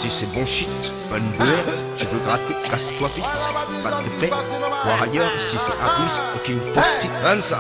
Si c'est bon shit, bonne bière, tu veux gratter, casse-toi vite. Pas de fait, voir ailleurs, si c'est Abus et King Fosty. Donne ça.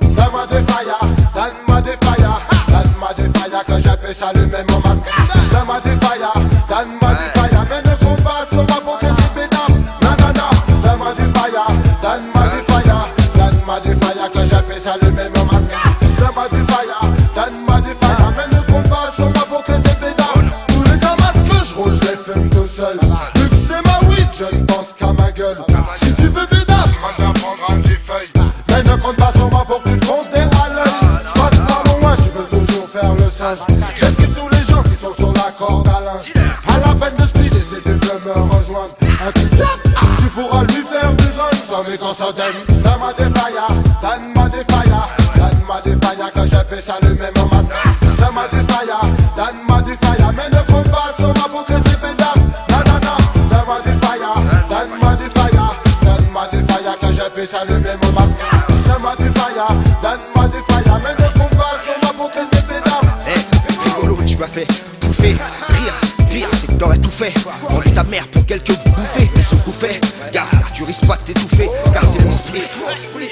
Donne-moi de fire, donne-moi de fire, donne-moi de fire, que je puisse allumer mon masque. Donne-moi de fire, donne-moi du fire, mais ne compte pas sur moi pour que c'est pédant. Non, non, non, donne-moi du fire, donne-moi du fire, donne-moi du fire, que je puisse allumer mon masque. Donne-moi du fire, donne-moi du fire, mais ne compte pas sur moi pour que c'est pédant. Tous les damas que je roule, je les fume tout seul. Vu que c'est ma weed, je ne pense qu'à ma gueule. Si tu veux pédale, m'en prendre un petit feuille. Mais ne compte pas sur moi pour que tu te fonces des à l'œil. Je passe par loin, je veux toujours faire le sens. J'esquive tous les gens qui sont sur la corde à linge. À la peine de speed, essaie de me rejoindre. Un coup de clap, tu pourras lui faire du grain sans mes consonnes. Donne-moi des fire, donne-moi des fire, donne-moi des fire, que je puisse allumer mon masque. Donne-moi du fire, donne-moi du fire, mais ne compte pas sur moi pour que c'est pédale. Non, non, non, donne-moi du fire, donne-moi du fire, donne-moi du fire, que je puisse allumer mon masque. Donne-moi du fire, donne-moi du fire, mais ne compte pas sur moi pour que c'est pédale. Eh, rigolo, tu m'as fait bouffer, rire. Pire, c'est que t'aurais tout fait. Vendu ta mère pour quelques bouffées. Mais ce coup fait, gaffe, tu risques pas de t'étouffer. Car c'est mon spliff,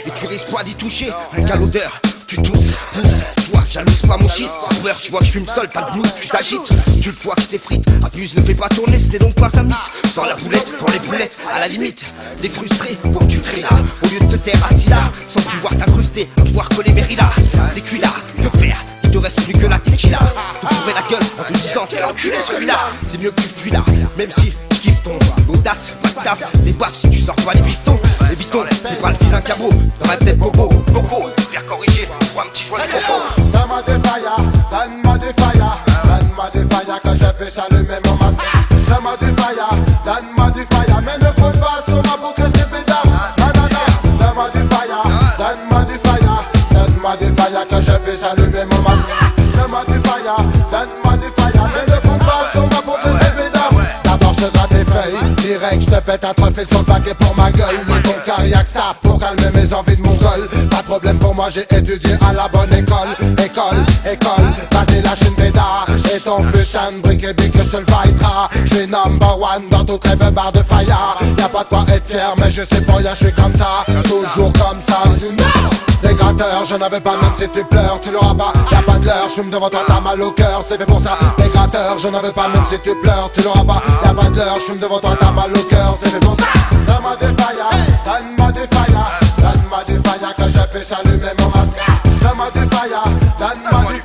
et tu risques pas d'y toucher. Un qu'à l'odeur, tu tousses, pousses. Toi, jalouse pas mon shit. Peur, tu vois que je fume seul, t'as le blues, tu t'agites. Tu le vois que c'est frites, abuse, ne fais pas tourner, c'était donc pas un mythe. Sors la boulette pour les boulettes, à la limite. T'es frustré pour que tu crées là. Au lieu de te taire assis là, sans pouvoir t'incruster, à pouvoir coller mes rilas. Des cuilas, de fer. Il te reste plus que la tequila. Te bourrer la gueule en te disant quel enculé celui-là. C'est mieux que tu fuis là, même si je kiffe ton audace, pas de taf. Les baffes si tu sors pas les bifetons. Les bifetons, t'es pas le vilain cabot. T'aurais peut-être bobo, coco. Faire corriger pour un petit joint de coco. Donne-moi des fire, donne-moi des fire, donne-moi des fire, que je puisse allumer mon masque. Donne-moi du fire, donne-moi du fire, mais ne compte pas sur moi pour que c'est pédale. Non, non, non, donne-moi du fire, donne-moi du fire, donne-moi du fire, que je puisse allumer mon masque. Donne-moi du fire, donne-moi du fire, mais ne compte pas sur moi pour que c'est pédale. D'abord je gratte des feuilles, direct je te pète un trophée sur le paquet pour ma gueule. Le bon car y'a que ça pour calmer mes envies de mongol. Pas de problème pour moi, j'ai étudié à la bonne école. École, vas-y lâche une bédard. Et ton putain de brique et bique que je te le vaillera. J'suis number one dans tout crève-bar de faillard. Y'a pas de quoi être fier, mais je sais pas rien, j'suis comme ça. Toujours comme ça, you know. Des gratteurs, j'en avais pas, même si tu pleures, tu l'auras pas. Y'a pas de l'heure, j'fume devant toi, t'as mal au cœur, c'est fait pour ça. Des gratteurs, j'en avais pas, même si tu pleures, tu l'auras pas. Y'a pas de l'heure, j'fume devant toi, t'as mal au cœur, c'est fait pour ça. Donne-moi des fire, donne-moi des fire, donne-moi des fire, que je puisse allumer mon masque. Donne-moi des fire, donne-moi du